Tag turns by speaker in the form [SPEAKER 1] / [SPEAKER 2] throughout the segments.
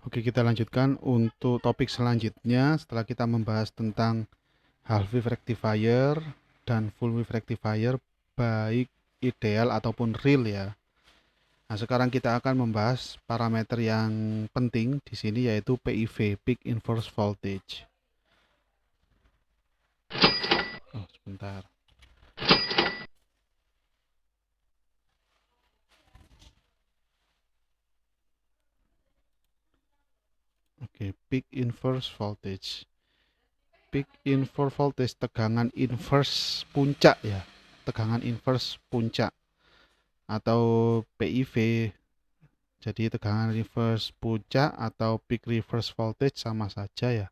[SPEAKER 1] Oke, kita lanjutkan untuk topik selanjutnya setelah kita membahas tentang half wave rectifier dan full wave rectifier, baik ideal ataupun real ya. Nah, sekarang kita akan membahas parameter yang penting di sini yaitu PIV, peak inverse voltage. Oh, sebentar. Oke, peak inverse voltage. Peak inverse voltage tegangan inverse puncak ya. Tegangan inverse puncak atau PIV. Jadi tegangan reverse puncak atau peak reverse voltage sama saja ya.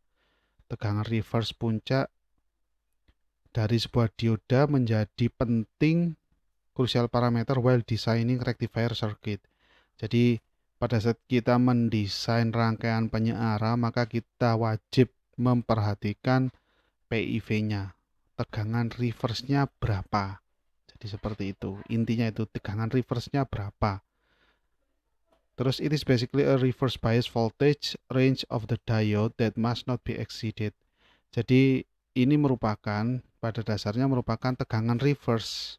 [SPEAKER 1] Tegangan reverse puncak dari sebuah dioda menjadi penting crucial parameter while designing rectifier circuit. Jadi pada saat kita mendesain rangkaian penyeara maka kita wajib memperhatikan PIV-nya. Tegangan reverse-nya berapa? Jadi seperti itu. Intinya itu tegangan reverse-nya berapa. Terus it is basically a reverse bias voltage range of the diode that must not be exceeded. Jadi ini merupakan pada dasarnya merupakan tegangan reverse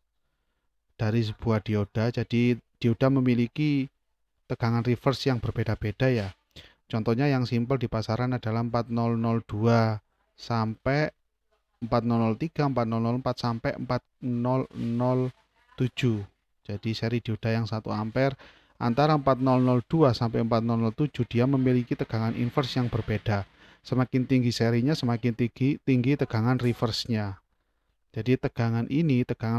[SPEAKER 1] dari sebuah dioda. Jadi dioda memiliki tegangan reverse yang berbeda-beda ya. Contohnya yang simpel di pasaran adalah 4002 sampai 4003, 4004 sampai 4007. Jadi seri dioda yang 1 ampere antara 4002 sampai 4007 dia memiliki tegangan inverse yang berbeda. Semakin tinggi serinya, semakin tinggi tegangan reverse-nya. Jadi tegangan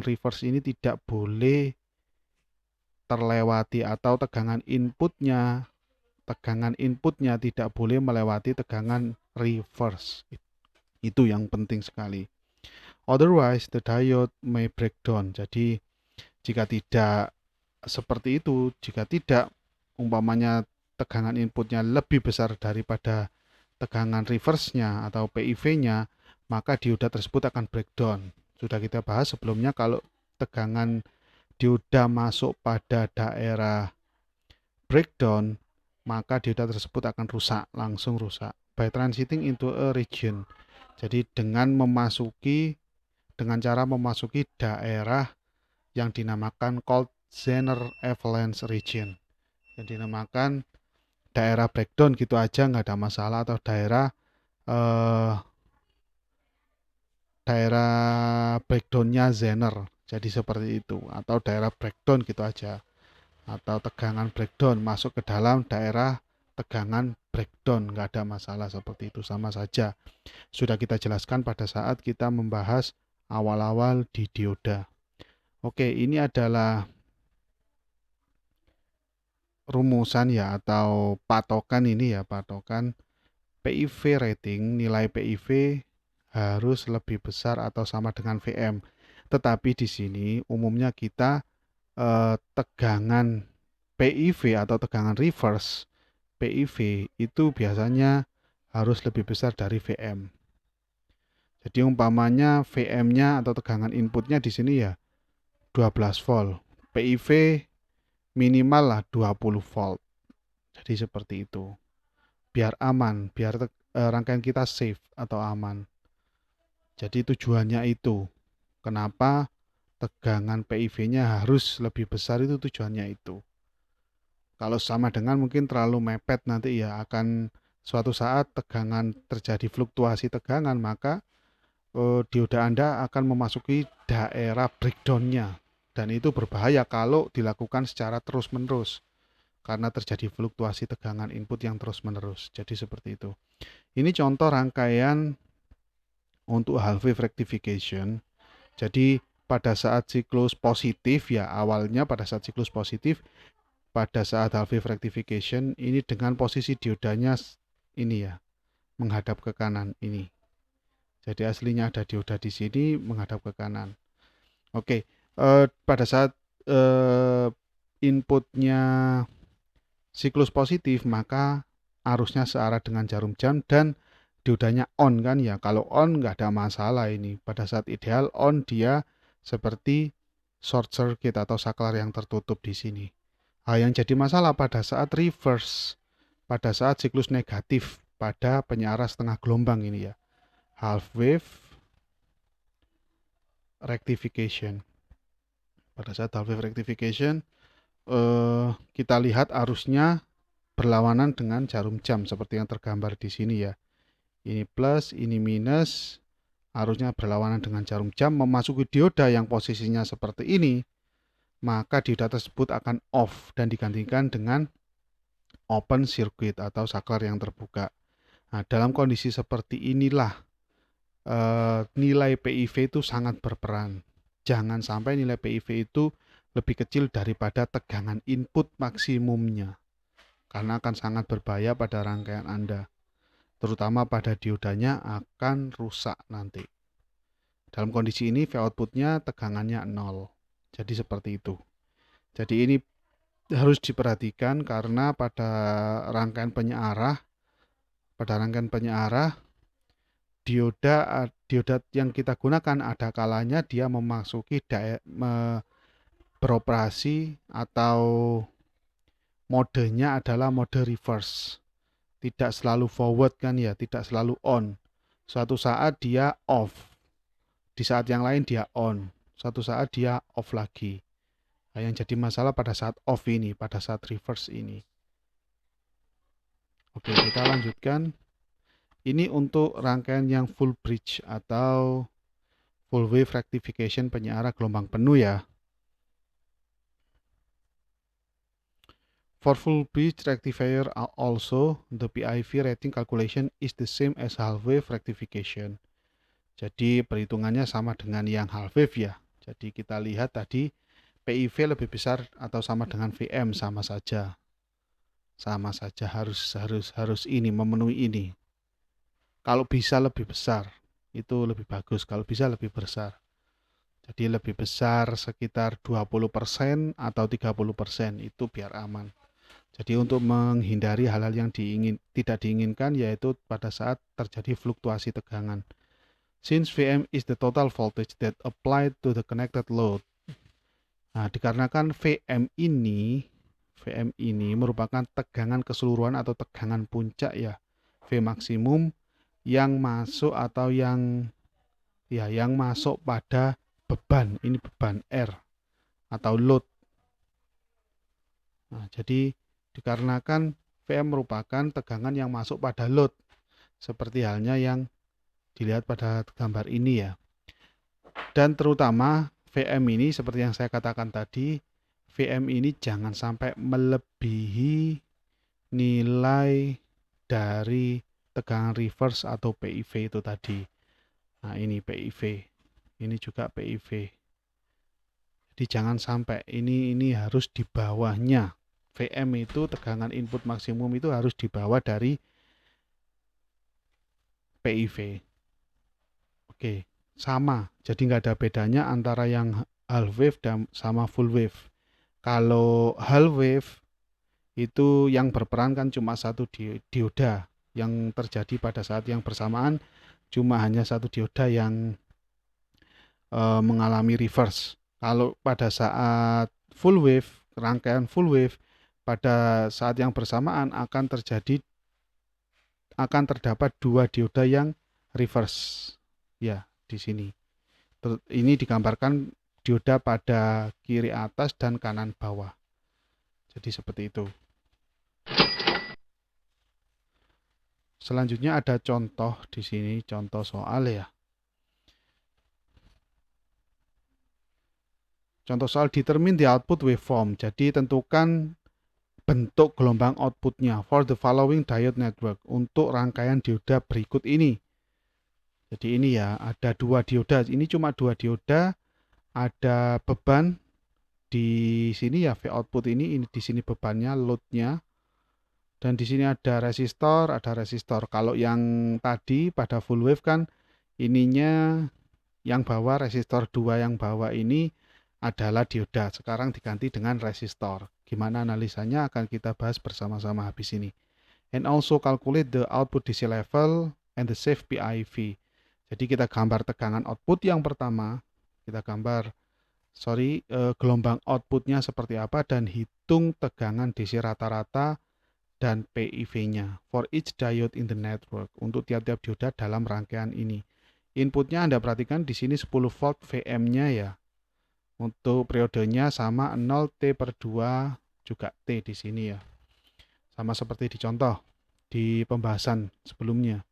[SPEAKER 1] reverse ini tidak boleh terlewati atau tegangan inputnya tidak boleh melewati tegangan reverse. Itu yang penting sekali. Otherwise, the diode may break down. Jadi, jika tidak seperti itu, jika tidak, umpamanya tegangan inputnya lebih besar daripada tegangan reverse-nya atau PIV-nya, maka dioda tersebut akan breakdown. Sudah kita bahas sebelumnya kalau tegangan dioda masuk pada daerah breakdown, maka dioda tersebut akan rusak, langsung rusak. By transiting into a region. Jadi dengan cara memasuki daerah yang dinamakan cold Zener avalanche region. Yang dinamakan daerah breakdown gitu aja nggak ada masalah atau eh, daerah breakdownnya Zener. Jadi seperti itu atau daerah breakdown gitu aja atau tegangan breakdown masuk ke dalam daerah tegangan breakdown nggak ada masalah seperti itu sama saja. Sudah kita jelaskan pada saat kita membahas awal-awal di dioda. Oke, ini adalah rumusan ya atau patokan ini ya, patokan PIV rating, nilai PIV harus lebih besar atau sama dengan VM. Tetapi di sini umumnya kita tegangan PIV atau tegangan reverse PIV itu biasanya harus lebih besar dari VM. Jadi umpamanya VM-nya atau tegangan inputnya di sini ya 12 volt. PIV minimal lah 20 volt. Jadi seperti itu. Biar aman, biar rangkaian kita safe atau aman. Jadi tujuannya itu. Kenapa tegangan PIV-nya harus lebih besar itu tujuannya itu. Kalau sama dengan mungkin terlalu mepet nanti ya akan suatu saat tegangan terjadi fluktuasi tegangan maka dioda Anda akan memasuki daerah breakdown-nya dan itu berbahaya kalau dilakukan secara terus-menerus karena terjadi fluktuasi tegangan input yang terus-menerus. Jadi seperti itu. Ini contoh rangkaian untuk half wave rectification. Jadi pada saat siklus positif ya awalnya pada saat siklus positif pada saat half wave rectification ini dengan posisi diodanya ini ya menghadap ke kanan ini. Jadi aslinya ada dioda di sini menghadap ke kanan. Oke, pada saat eh, inputnya siklus positif maka arusnya searah dengan jarum jam dan diodanya on kan ya. Kalau on nggak ada masalah ini. Pada saat ideal on dia seperti short circuit atau saklar yang tertutup di sini. Yang jadi masalah pada saat reverse. pada saat siklus negatif pada penyearah setengah gelombang ini ya. Half wave rectification. Pada saat half wave rectification kita lihat arusnya berlawanan dengan jarum jam seperti yang tergambar di sini ya. Ini plus, ini minus, arusnya berlawanan dengan jarum jam memasuki dioda yang posisinya seperti ini, maka dioda tersebut akan off dan digantikan dengan open circuit atau saklar yang terbuka. Nah, dalam kondisi seperti inilah nilai PIV itu sangat berperan. Jangan sampai nilai PIV itu lebih kecil daripada tegangan input maksimumnya, karena akan sangat berbahaya pada rangkaian Anda, terutama pada diodanya akan rusak nanti. Dalam kondisi ini V outputnya tegangannya 0, jadi seperti itu. Jadi ini harus diperhatikan karena pada rangkaian penyearah dioda yang kita gunakan ada kalanya dia memasuki beroperasi atau modenya adalah mode reverse. Tidak selalu forward kan ya, tidak selalu on. Suatu saat dia off, di saat yang lain dia on, suatu saat dia off lagi. Nah, yang jadi masalah pada saat off ini, pada saat reverse ini. Oke, kita lanjutkan. Ini untuk rangkaian yang full bridge atau full wave rectification penyearah gelombang penuh ya. For full bridge rectifier also, the PIV rating calculation is the same as half wave rectification. Jadi perhitungannya sama dengan yang half wave ya. Jadi kita lihat tadi PIV lebih besar atau sama dengan VM, sama saja. Sama saja harus ini memenuhi ini. Kalau bisa lebih besar, itu lebih bagus. Kalau bisa lebih besar. Jadi lebih besar sekitar 20% atau 30% itu biar aman. Jadi untuk menghindari hal-hal yang tidak diinginkan, yaitu pada saat terjadi fluktuasi tegangan. Since VM is the total voltage that applied to the connected load. Nah, dikarenakan VM ini merupakan tegangan keseluruhan atau tegangan puncak ya, V maksimum yang masuk atau yang masuk pada beban, ini beban R atau load. Nah, jadi dikarenakan VM merupakan tegangan yang masuk pada load, seperti halnya yang dilihat pada gambar ini ya. Dan terutama VM ini seperti yang saya katakan tadi, VM ini jangan sampai melebihi nilai dari tegangan reverse atau PIV itu tadi. Nah, ini PIV. Ini juga PIV. Jadi jangan sampai ini harus di bawahnya. VM itu tegangan input maksimum itu harus di bawah dari PIV. Oke, sama. Jadi nggak ada bedanya antara yang half wave dan sama full wave. Kalau half wave itu yang berperan kan cuma satu dioda yang terjadi pada saat yang bersamaan, cuma hanya satu dioda yang mengalami reverse. Kalau pada saat full wave, rangkaian full wave, pada saat yang bersamaan akan terdapat dua dioda yang reverse. Ya, di sini. Ini digambarkan dioda pada kiri atas dan kanan bawah. Jadi seperti itu. Selanjutnya ada contoh di sini, contoh soal ya. Contoh soal determine the output waveform. Jadi tentukan bentuk gelombang outputnya for the following diode network untuk rangkaian dioda berikut ini. Jadi ini ya, ada dua dioda. Ini cuma dua dioda. Ada beban di sini ya, V output ini di sini bebannya, loadnya. Dan di sini ada resistor, Kalau yang tadi pada full wave kan ininya yang bawah resistor 2 yang bawah ini adalah dioda. Sekarang diganti dengan resistor. Gimana analisanya akan kita bahas bersama-sama habis ini. And also calculate the output DC level and the safe PIV. Jadi kita gambar tegangan output yang pertama, kita gambar gelombang outputnya seperti apa dan hitung tegangan DC rata-rata dan PIV-nya for each diode in the network, untuk tiap-tiap dioda dalam rangkaian ini. Inputnya Anda perhatikan di sini 10 volt VM-nya ya. Untuk periodenya sama 0 T per 2 juga T di sini ya. Sama seperti di contoh di pembahasan sebelumnya.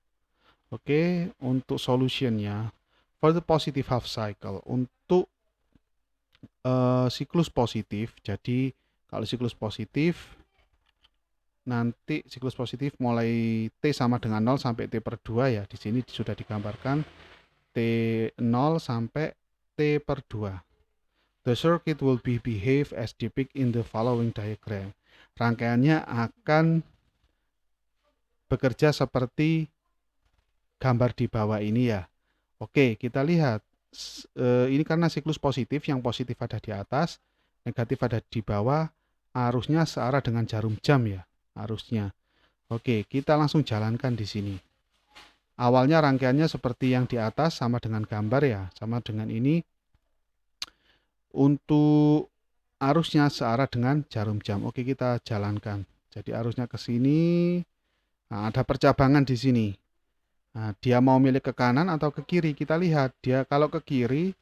[SPEAKER 1] Oke, untuk solutionnya for the positive half cycle, untuk siklus positif. Jadi kalau siklus positif, nanti siklus positif mulai T sama dengan 0 sampai T per 2 ya. Di sini sudah digambarkan T0 sampai T per 2. The circuit will be behave as depicted in the following diagram. Rangkaiannya akan bekerja seperti gambar di bawah ini ya. Oke, kita lihat. Ini karena siklus positif, yang positif ada di atas, negatif ada di bawah, arusnya searah dengan jarum jam ya, arusnya. Oke, kita langsung jalankan di sini. Awalnya rangkaiannya seperti yang di atas, sama dengan gambar ya, sama dengan ini. Untuk arusnya searah dengan jarum jam. Oke, kita jalankan. Jadi arusnya ke sini. Nah, ada percabangan di sini. Nah, dia mau milik ke kanan atau ke kiri, kita lihat. Dia kalau ke kiri,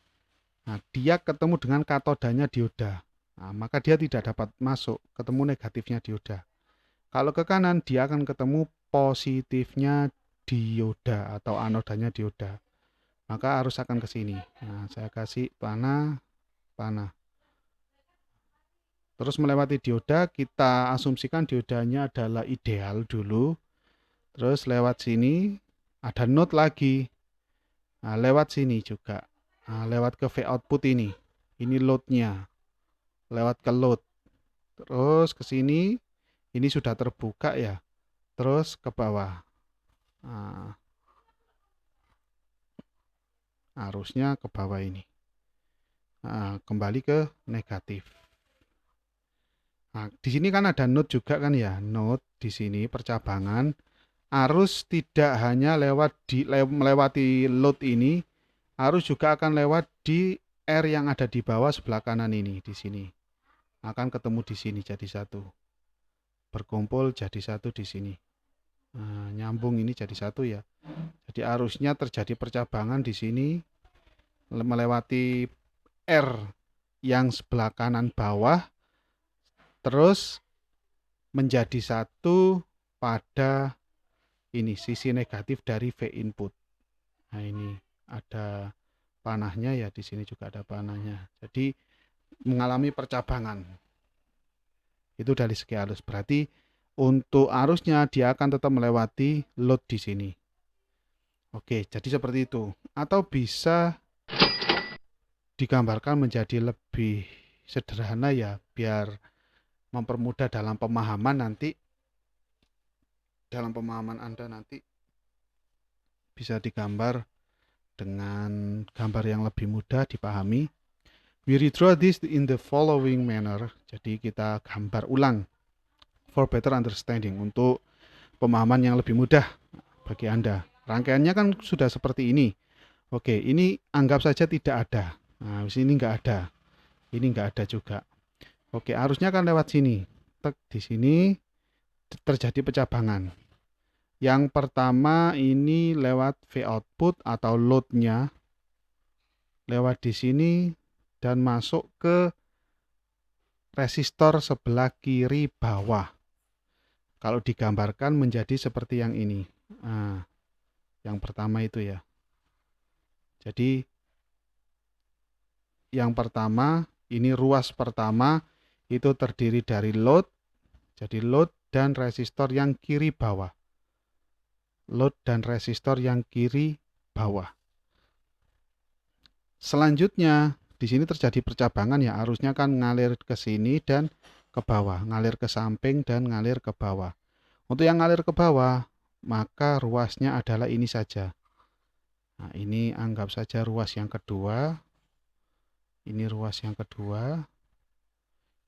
[SPEAKER 1] nah, dia ketemu dengan katodanya dioda. Nah, maka dia tidak dapat masuk, ketemu negatifnya dioda. Kalau ke kanan, dia akan ketemu positifnya dioda atau anodanya dioda. Maka arus akan ke sini. Nah, saya kasih panah. Terus melewati dioda, kita asumsikan diodanya adalah ideal dulu. Terus lewat sini, ada node lagi. Nah, lewat sini juga. Nah, lewat ke V output ini. Ini loadnya. Lewat ke load. Terus ke sini. Ini sudah terbuka ya. Terus ke bawah. Nah, arusnya ke bawah ini. Nah, kembali ke negatif. Nah, di sini kan ada node juga kan ya. Node di sini percabangan. Arus tidak hanya melewati load ini, arus juga akan lewat di R yang ada di bawah sebelah kanan ini, di sini. Akan ketemu di sini jadi satu. Berkumpul jadi satu di sini. Nah, nyambung ini jadi satu ya. Jadi arusnya terjadi percabangan di sini melewati R yang sebelah kanan bawah, terus menjadi satu pada ini sisi negatif dari V input. Nah, ini ada panahnya ya, di sini juga ada panahnya. Jadi mengalami percabangan. Itu dari segi arus. Berarti untuk arusnya dia akan tetap melewati load di sini. Oke, jadi seperti itu. Atau bisa digambarkan menjadi lebih sederhana ya, biar mempermudah dalam pemahaman nanti. Dalam pemahaman Anda nanti bisa digambar dengan gambar yang lebih mudah dipahami. We redraw this in the following manner. Jadi kita gambar ulang for better understanding, untuk pemahaman yang lebih mudah bagi Anda. Rangkaiannya kan sudah seperti ini. Oke, ini anggap saja tidak ada. Nah, di sini nggak ada. Ini nggak ada juga. Oke, arusnya kan lewat sini. Tek, di sini terjadi percabangan. Yang pertama ini lewat V output atau loadnya, lewat di sini dan masuk ke resistor sebelah kiri bawah. Kalau digambarkan menjadi seperti yang ini. Nah, yang pertama itu ya. Jadi yang pertama, ini ruas pertama itu terdiri dari load. Jadi load dan resistor yang kiri bawah. Load dan resistor yang kiri bawah. Selanjutnya di sini terjadi percabangan ya, arusnya kan ngalir ke sini dan ke bawah, ngalir ke samping dan ngalir ke bawah. Untuk yang ngalir ke bawah, maka ruasnya adalah ini saja. Nah, ini anggap saja ruas yang kedua. Ini ruas yang kedua.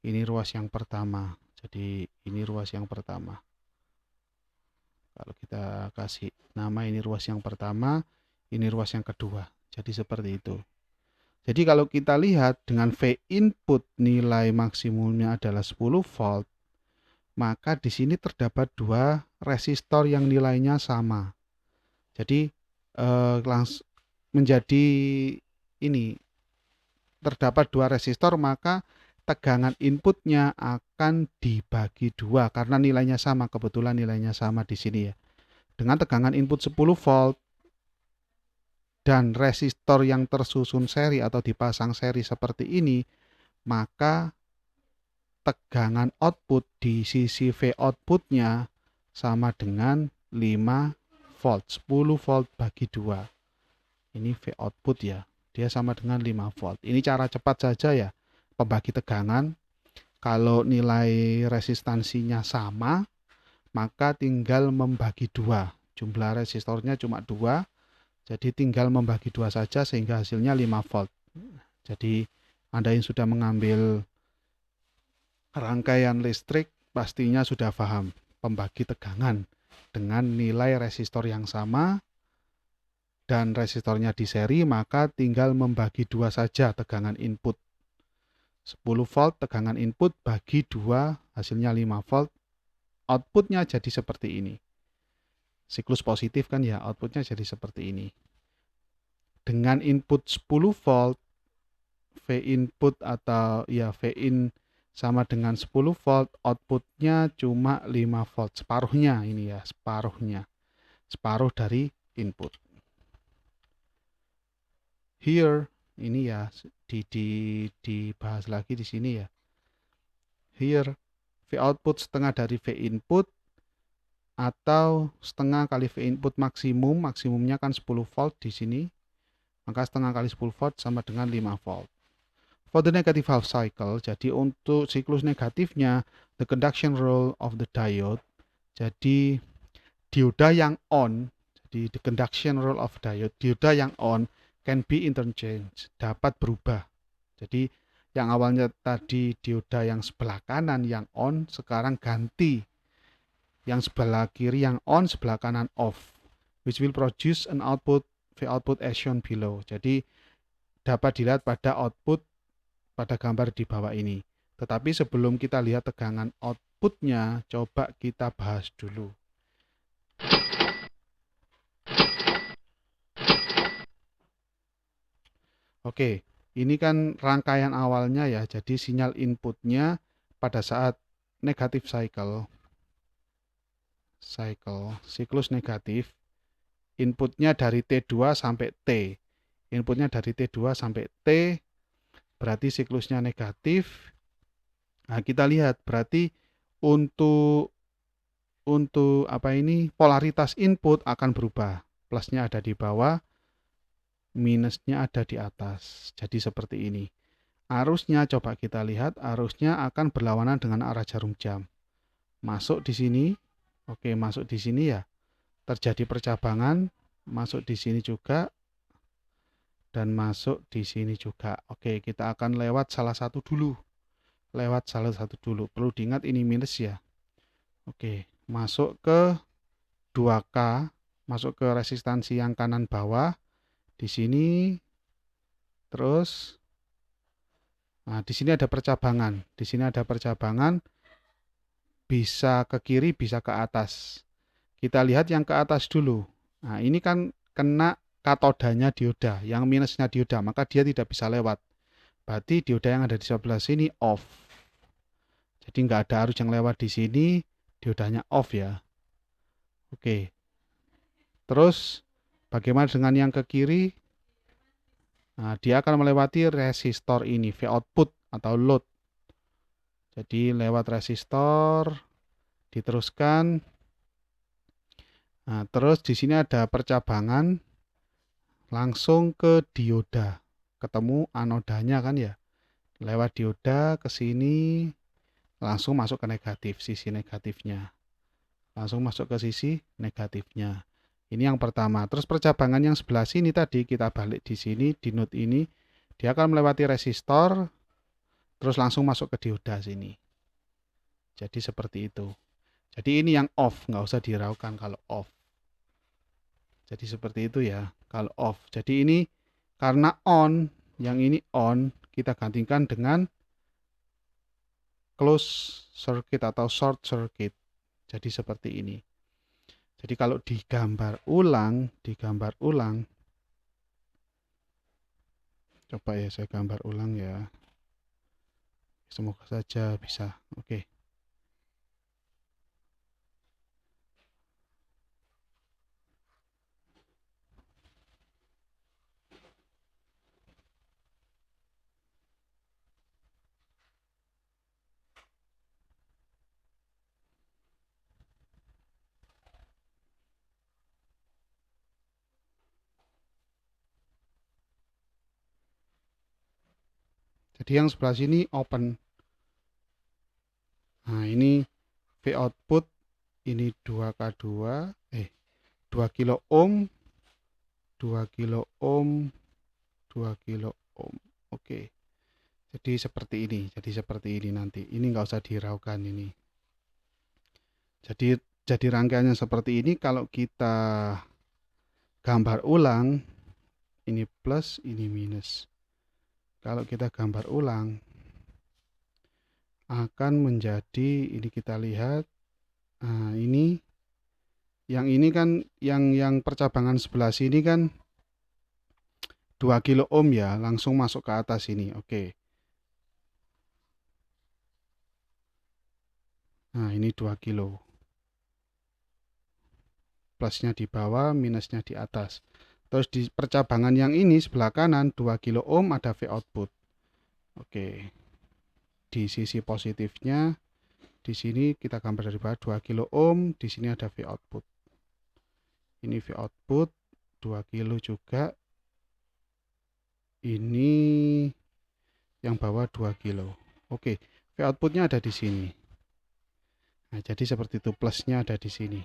[SPEAKER 1] Ini ruas yang pertama. Jadi ini ruas yang pertama. Kalau kita kasih nama, ini ruas yang pertama, ini ruas yang kedua. Jadi seperti itu. Jadi kalau kita lihat dengan V input nilai maksimumnya adalah 10 volt, maka di sini terdapat dua resistor yang nilainya sama. Jadi menjadi ini terdapat dua resistor, maka tegangan inputnya akan dibagi dua karena nilainya sama, kebetulan nilainya sama di sini ya. Dengan tegangan input 10 volt dan resistor yang tersusun seri atau dipasang seri seperti ini, maka tegangan output di sisi V outputnya sama dengan 5 volt, 10 volt bagi 2. Ini V output ya, dia sama dengan 5 volt. Ini cara cepat saja ya, pembagi tegangan. Kalau nilai resistansinya sama, maka tinggal membagi 2. Jumlah resistornya cuma 2, jadi tinggal membagi 2 saja sehingga hasilnya 5 volt. Jadi Anda yang sudah mengambil rangkaian listrik pastinya sudah paham pembagi tegangan dengan nilai resistor yang sama dan resistornya di seri, maka tinggal membagi 2 saja tegangan input. 10 volt tegangan input bagi 2 hasilnya 5 volt. Outputnya jadi seperti ini. Siklus positif kan ya, outputnya jadi seperti ini. Dengan input 10 volt, V input atau ya V in sama dengan 10 volt, outputnya cuma 5 volt. Separuhnya ini ya, separuhnya. Separuh dari input. Here, ini ya, dibahas lagi di sini ya. Here, V output setengah dari V input atau setengah kali V input maksimum, maksimumnya kan 10 volt di sini, maka setengah kali 10 volt sama dengan 5 volt. For the negative half cycle, jadi untuk siklus negatifnya, the conduction role of the diode, jadi dioda yang on, jadi the conduction role of diode, dioda yang on can be interchanged, dapat berubah. Jadi yang awalnya tadi dioda yang sebelah kanan yang on, sekarang ganti yang sebelah kiri yang on, sebelah kanan off, which will produce an output V output as shown below. Jadi dapat dilihat pada output pada gambar di bawah ini. Tetapi sebelum kita lihat tegangan outputnya, coba kita bahas dulu. Oke, ini kan rangkaian awalnya ya. Jadi sinyal inputnya pada saat negatif siklus negatif, inputnya dari T2 sampai T. Inputnya dari T2 sampai T, berarti siklusnya negatif. Nah, kita lihat berarti untuk polaritas input akan berubah. Plusnya ada di bawah, minusnya ada di atas. Jadi seperti ini. Arusnya coba kita lihat, arusnya akan berlawanan dengan arah jarum jam. Masuk di sini. Oke, masuk di sini ya. Terjadi percabangan, masuk di sini juga dan masuk di sini juga. Oke, kita akan lewat salah satu dulu. Perlu diingat ini minus ya. Oke, masuk ke 2K, masuk ke resistansi yang kanan bawah. Di sini terus nah, di sini ada percabangan. Bisa ke kiri, bisa ke atas. Kita lihat yang ke atas dulu. Nah, ini kan kena katodanya dioda, yang minusnya dioda, maka dia tidak bisa lewat. Berarti dioda yang ada di sebelah sini off. Jadi nggak ada arus yang lewat di sini, diodanya off ya. Oke. Terus bagaimana dengan yang ke kiri? Nah, dia akan melewati resistor ini, V output atau load. Jadi lewat resistor, diteruskan. Nah, terus di sini ada percabangan, langsung ke dioda. Ketemu anodanya kan ya. Lewat dioda ke sini, langsung masuk ke negatif, sisi negatifnya. Langsung masuk ke sisi negatifnya. Ini yang pertama. Terus percabangan yang sebelah sini tadi kita balik di sini, di node ini, dia akan melewati resistor, terus langsung masuk ke dioda sini. Jadi seperti itu. Jadi ini yang off, nggak usah diraukan kalau off. Jadi seperti itu ya, kalau off. Jadi ini karena on, yang ini on, kita gantikan dengan close circuit atau short circuit. Jadi seperti ini. Jadi kalau digambar ulang, coba ya saya gambar ulang ya. Semoga saja bisa. Oke. Jadi yang sebelah sini open. Nah, ini V output, ini 2K2, 2 kilo ohm, 2 kilo ohm, 2 kilo ohm. Oke. Jadi seperti ini nanti. Ini nggak usah diraukan ini. Jadi rangkaiannya seperti ini. Kalau kita gambar ulang, ini plus, ini minus. Kalau kita gambar ulang, akan menjadi, ini kita lihat, nah ini, yang ini kan, yang percabangan sebelah sini kan 2 kilo ohm ya, langsung masuk ke atas ini. Oke. Nah, ini 2 kilo. Plusnya di bawah, minusnya di atas. Terus di percabangan yang ini sebelah kanan 2 kilo ohm ada V output. Oke. Di sisi positifnya di sini kita gambar dari bawah 2 kilo ohm, di sini ada V output. Ini V output 2 kilo juga. Ini yang bawah 2 kilo. Oke, V outputnya ada di sini. Nah, jadi seperti itu, plusnya ada di sini.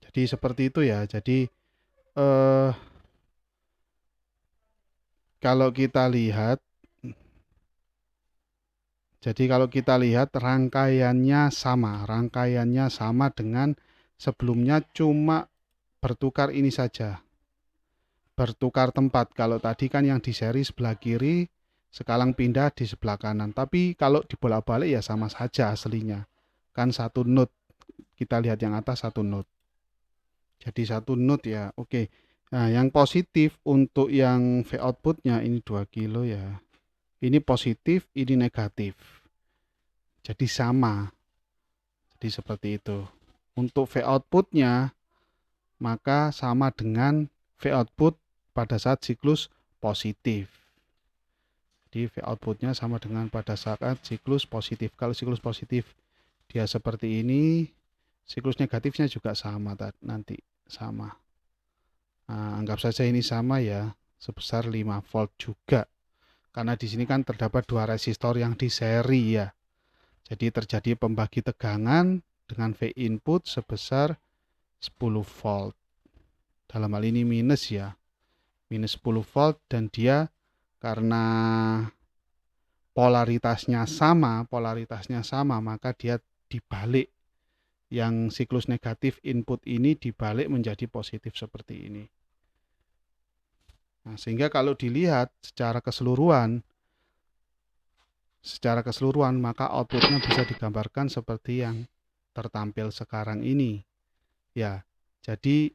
[SPEAKER 1] Jadi seperti itu ya. Jadi eh, kalau kita lihat, rangkaiannya sama dengan sebelumnya, cuma bertukar ini saja, bertukar tempat. Kalau tadi kan yang di seri sebelah kiri, sekarang pindah di sebelah kanan. Tapi kalau dibolak-balik ya sama saja aslinya. Kan satu note, kita lihat yang atas satu note. Jadi satu note ya, oke. Nah, yang positif untuk yang V outputnya ini 2 kilo ya. Ini positif, ini negatif. Jadi sama. Jadi seperti itu. Untuk V outputnya, maka sama dengan V output pada saat siklus positif. Jadi V outputnya sama dengan pada saat siklus positif. Kalau siklus positif dia seperti ini, siklus negatifnya juga sama nanti, sama. Nah, anggap saja ini sama ya, sebesar 5 volt juga. Karena di sini kan terdapat dua resistor yang di seri ya. Jadi terjadi pembagi tegangan dengan V input sebesar 10 volt. Dalam hal ini minus ya, minus 10 volt, dan dia karena polaritasnya sama, maka dia dibalik. Yang siklus negatif input ini dibalik menjadi positif seperti ini. Nah, sehingga kalau dilihat secara keseluruhan maka outputnya bisa digambarkan seperti yang tertampil sekarang ini. Ya, jadi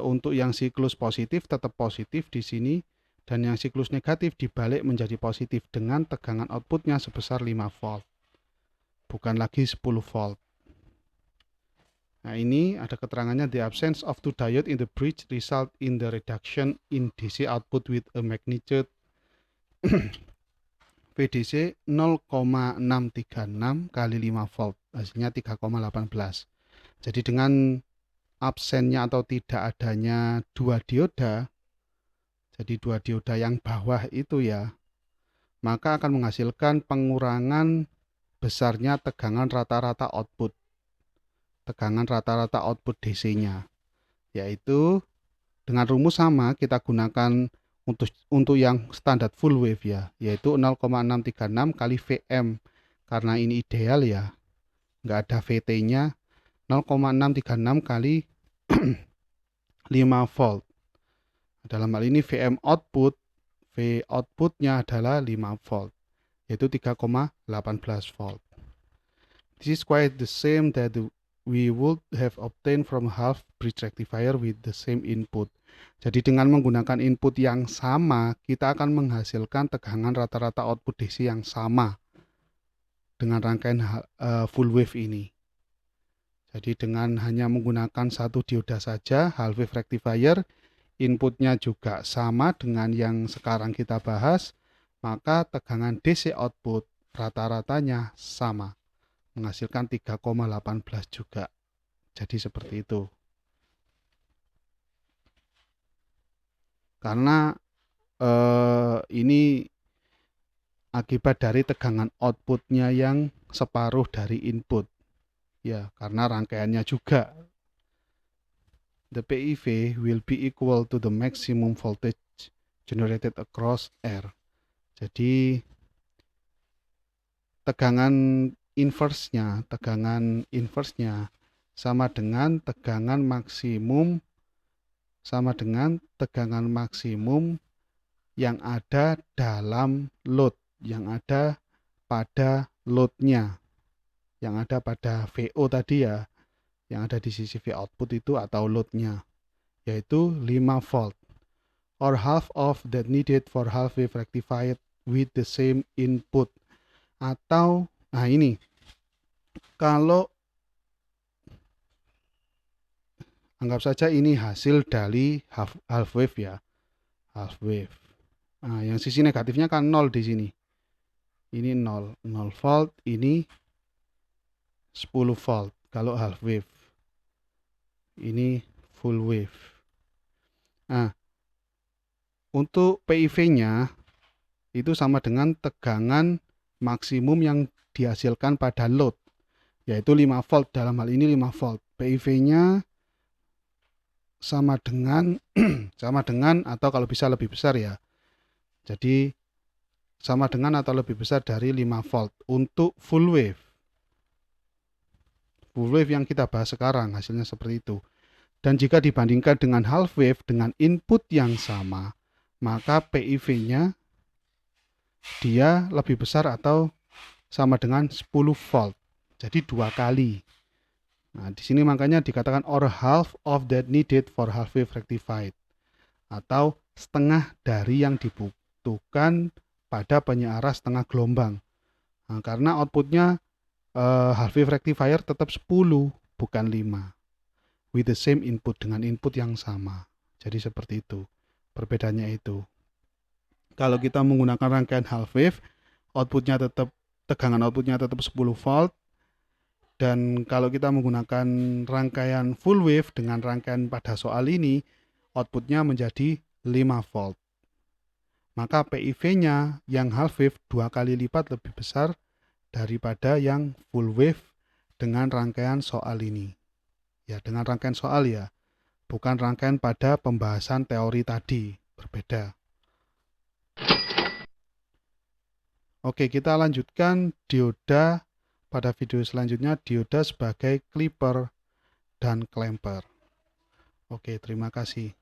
[SPEAKER 1] untuk yang siklus positif tetap positif di sini, dan yang siklus negatif dibalik menjadi positif dengan tegangan outputnya sebesar 5 volt. Bukan lagi 10 volt. Nah, ini ada keterangannya, the absence of two diode in the bridge result in the reduction in DC output with a magnitude VDC 0,636 kali 5 volt, hasilnya 3,18. Jadi dengan absennya atau tidak adanya dua dioda, jadi dua dioda yang bawah itu ya, maka akan menghasilkan pengurangan besarnya tegangan rata-rata output DC-nya, yaitu dengan rumus sama kita gunakan untuk yang standar full wave ya, yaitu 0,636 kali Vm, karena ini ideal ya, nggak ada VT-nya, 0,636 kali 5 volt. Dalam hal ini V outputnya adalah 5 volt, yaitu 3,18 volt. This is quite the same that we would have obtained from half bridge rectifier with the same input. Jadi dengan menggunakan input yang sama, kita akan menghasilkan tegangan rata-rata output DC yang sama dengan rangkaian full wave ini. Jadi dengan hanya menggunakan satu dioda saja, half wave rectifier, inputnya juga sama dengan yang sekarang kita bahas, maka tegangan DC output rata-ratanya sama, menghasilkan 3,18 juga. Jadi seperti itu. Karena ini akibat dari tegangan outputnya yang separuh dari input. Ya, karena rangkaiannya juga. The PIV will be equal to the maximum voltage generated across R. Jadi tegangan inverse-nya sama dengan tegangan maksimum yang ada dalam load, yang ada pada load-nya, yang ada pada VO tadi ya, yang ada di sisi V output itu atau load-nya, yaitu 5 volt, or half of that needed for half wave rectified with the same input. Atau, nah ini, kalau anggap saja ini hasil dari half wave ya, half wave. Nah, yang sisi negatifnya kan 0 di sini. Ini 0 volt, ini 10 volt kalau half wave. Ini full wave. Nah, untuk PIV-nya itu sama dengan tegangan maksimum yang dihasilkan pada load, yaitu 5 volt, dalam hal ini 5 volt. PIV-nya sama dengan atau kalau bisa lebih besar ya. Jadi sama dengan atau lebih besar dari 5 volt untuk full wave. Full wave yang kita bahas sekarang hasilnya seperti itu. Dan jika dibandingkan dengan half wave dengan input yang sama, maka PIV-nya dia lebih besar atau sama dengan 10 volt. Jadi 2 kali. Nah, di sini makanya dikatakan or half of that needed for half wave rectified, atau setengah dari yang dibutuhkan pada penyearah setengah gelombang. Nah, karena outputnya half wave rectifier tetap 10, bukan 5. With the same input, dengan input yang sama. Jadi seperti itu. Perbedaannya itu. Kalau kita menggunakan rangkaian half wave, tegangan outputnya tetap 10 volt. Dan kalau kita menggunakan rangkaian full wave dengan rangkaian pada soal ini, outputnya menjadi 5 volt. Maka PIV-nya yang half wave 2 kali lipat lebih besar daripada yang full wave dengan rangkaian soal ini. Ya, dengan rangkaian soal ya, bukan rangkaian pada pembahasan teori tadi, berbeda. Oke, kita lanjutkan dioda pada video selanjutnya, dioda sebagai clipper dan clamper. Oke, terima kasih.